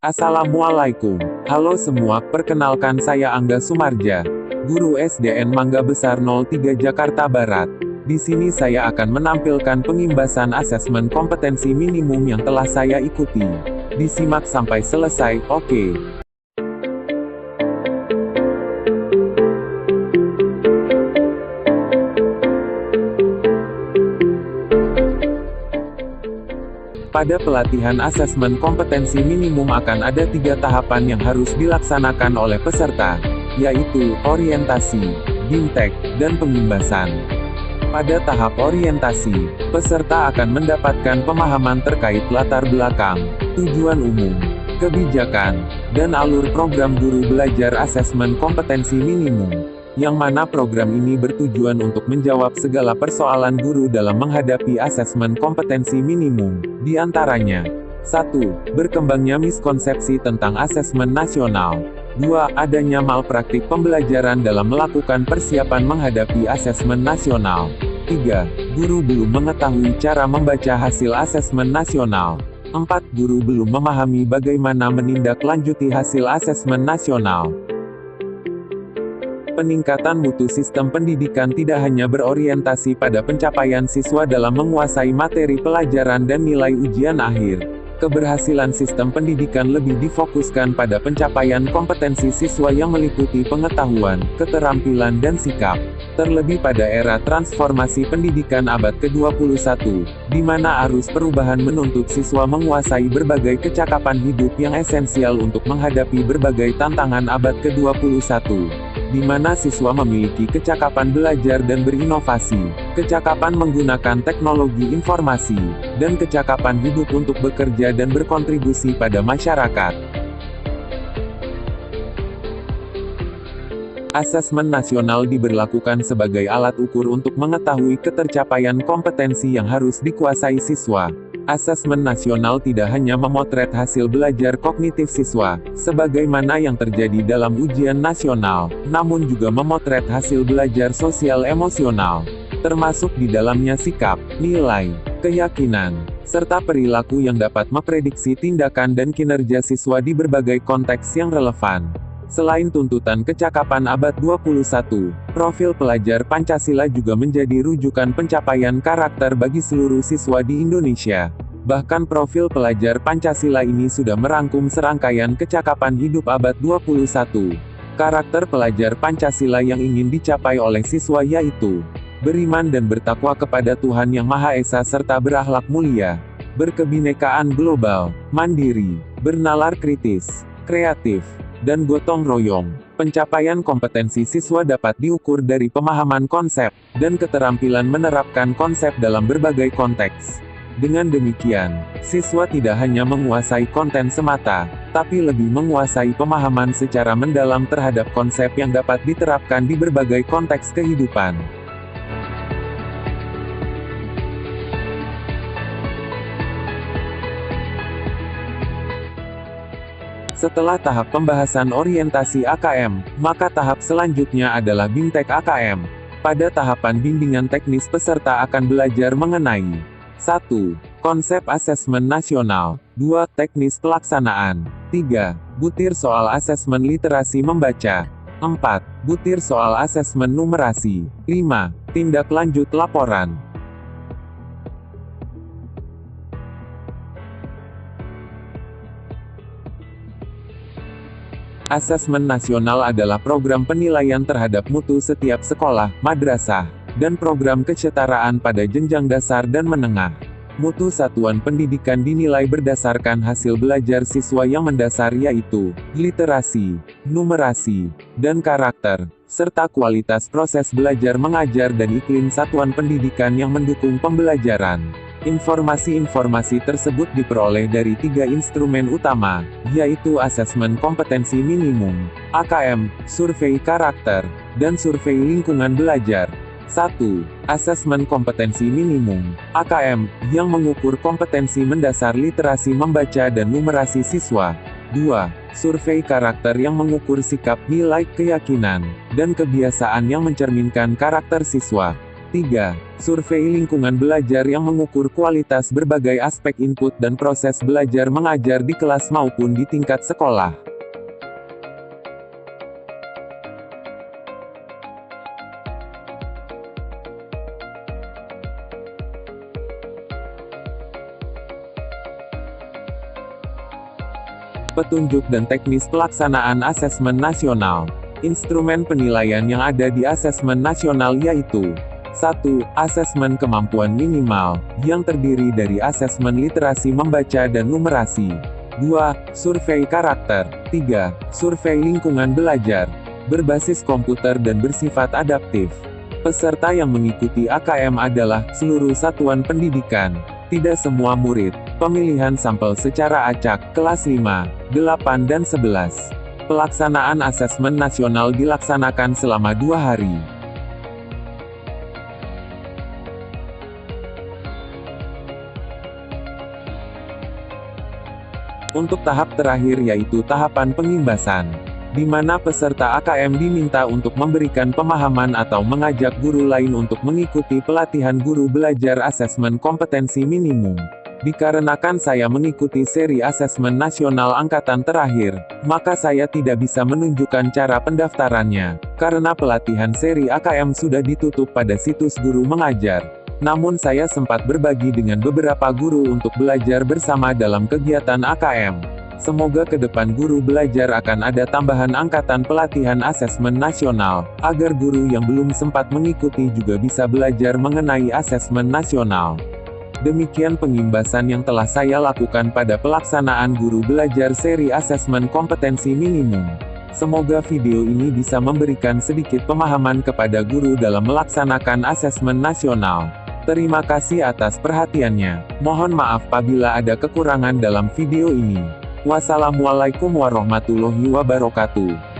Assalamualaikum. Halo semua, perkenalkan saya Angga Sumarja, guru SDN Mangga Besar 03 Jakarta Barat. Di sini saya akan menampilkan pengimbasan asesmen kompetensi minimum yang telah saya ikuti. Disimak sampai selesai, oke? Pada pelatihan asesmen kompetensi minimum akan ada 3 tahapan yang harus dilaksanakan oleh peserta, yaitu orientasi, bimtek, dan pengimbasan. Pada tahap orientasi, peserta akan mendapatkan pemahaman terkait latar belakang, tujuan umum, kebijakan, dan alur program guru belajar asesmen kompetensi minimum, yang mana program ini bertujuan untuk menjawab segala persoalan guru dalam menghadapi asesmen kompetensi minimum, di antaranya 1. Berkembangnya miskonsepsi tentang asesmen nasional. 2. Adanya malpraktik pembelajaran dalam melakukan persiapan menghadapi asesmen nasional. 3. Guru belum mengetahui cara membaca hasil asesmen nasional. 4. Guru belum memahami bagaimana menindaklanjuti hasil asesmen nasional. Peningkatan mutu sistem pendidikan tidak hanya berorientasi pada pencapaian siswa dalam menguasai materi pelajaran dan nilai ujian akhir. Keberhasilan sistem pendidikan lebih difokuskan pada pencapaian kompetensi siswa yang meliputi pengetahuan, keterampilan dan sikap. Terlebih pada era transformasi pendidikan abad ke-21, di mana arus perubahan menuntut siswa menguasai berbagai kecakapan hidup yang esensial untuk menghadapi berbagai tantangan abad ke-21. Di mana siswa memiliki kecakapan belajar dan berinovasi, kecakapan menggunakan teknologi informasi, dan kecakapan hidup untuk bekerja dan berkontribusi pada masyarakat. Asesmen nasional diberlakukan sebagai alat ukur untuk mengetahui ketercapaian kompetensi yang harus dikuasai siswa. Asesmen nasional tidak hanya memotret hasil belajar kognitif siswa, sebagaimana yang terjadi dalam ujian nasional, namun juga memotret hasil belajar sosial emosional, termasuk di dalamnya sikap, nilai, keyakinan, serta perilaku yang dapat memprediksi tindakan dan kinerja siswa di berbagai konteks yang relevan. Selain tuntutan kecakapan abad 21, profil pelajar Pancasila juga menjadi rujukan pencapaian karakter bagi seluruh siswa di Indonesia. Bahkan profil pelajar Pancasila ini sudah merangkum serangkaian kecakapan hidup abad 21. Karakter pelajar Pancasila yang ingin dicapai oleh siswa yaitu beriman dan bertakwa kepada Tuhan Yang Maha Esa serta berakhlak mulia, berkebinekaan global, mandiri, bernalar kritis, kreatif, dan gotong royong. Pencapaian kompetensi siswa dapat diukur dari pemahaman konsep, dan keterampilan menerapkan konsep dalam berbagai konteks. Dengan demikian, siswa tidak hanya menguasai konten semata, tapi lebih menguasai pemahaman secara mendalam terhadap konsep yang dapat diterapkan di berbagai konteks kehidupan. Setelah tahap pembahasan orientasi AKM, maka tahap selanjutnya adalah bimtek AKM. Pada tahapan bimbingan teknis peserta akan belajar mengenai 1. Konsep asesmen nasional. 2. Teknis pelaksanaan. 3. Butir soal asesmen literasi membaca. 4. Butir soal asesmen numerasi. 5. Tindak lanjut laporan. Asesmen nasional adalah program penilaian terhadap mutu setiap sekolah, madrasah, dan program kesetaraan pada jenjang dasar dan menengah. Mutu satuan pendidikan dinilai berdasarkan hasil belajar siswa yang mendasar yaitu literasi, numerasi, dan karakter, serta kualitas proses belajar mengajar dan iklim satuan pendidikan yang mendukung pembelajaran. Informasi-informasi tersebut diperoleh dari 3 instrumen utama, yaitu asesmen kompetensi minimum, AKM, survei karakter, dan survei lingkungan belajar. 1. Asesmen kompetensi minimum, AKM, yang mengukur kompetensi mendasar literasi membaca dan numerasi siswa. 2. Survei karakter yang mengukur sikap, nilai, keyakinan, dan kebiasaan yang mencerminkan karakter siswa. 3. Survei lingkungan belajar yang mengukur kualitas berbagai aspek input dan proses belajar mengajar di kelas maupun di tingkat sekolah. Petunjuk dan teknis pelaksanaan asesmen nasional. Instrumen penilaian yang ada di asesmen nasional yaitu 1. Asesmen kemampuan minimal, yang terdiri dari asesmen literasi membaca dan numerasi. 2. Survei karakter. 3. Survei lingkungan belajar, berbasis komputer dan bersifat adaptif. Peserta yang mengikuti AKM adalah seluruh satuan pendidikan, tidak semua murid. Pemilihan sampel secara acak, kelas 5, 8 dan 11. Pelaksanaan asesmen nasional dilaksanakan selama 2 hari. Untuk tahap terakhir yaitu tahapan pengimbasan, di mana peserta AKM diminta untuk memberikan pemahaman atau mengajak guru lain untuk mengikuti pelatihan guru belajar asesmen kompetensi minimum. Dikarenakan saya mengikuti seri asesmen nasional angkatan terakhir, maka saya tidak bisa menunjukkan cara pendaftarannya, karena pelatihan seri AKM sudah ditutup pada situs guru mengajar. Namun saya sempat berbagi dengan beberapa guru untuk belajar bersama dalam kegiatan AKM. Semoga ke depan guru belajar akan ada tambahan angkatan pelatihan asesmen nasional, agar guru yang belum sempat mengikuti juga bisa belajar mengenai asesmen nasional. Demikian pengimbasan yang telah saya lakukan pada pelaksanaan guru belajar seri asesmen kompetensi minimum. Semoga video ini bisa memberikan sedikit pemahaman kepada guru dalam melaksanakan asesmen nasional. Terima kasih atas perhatiannya. Mohon maaf apabila ada kekurangan dalam video ini. Wassalamualaikum warahmatullahi wabarakatuh.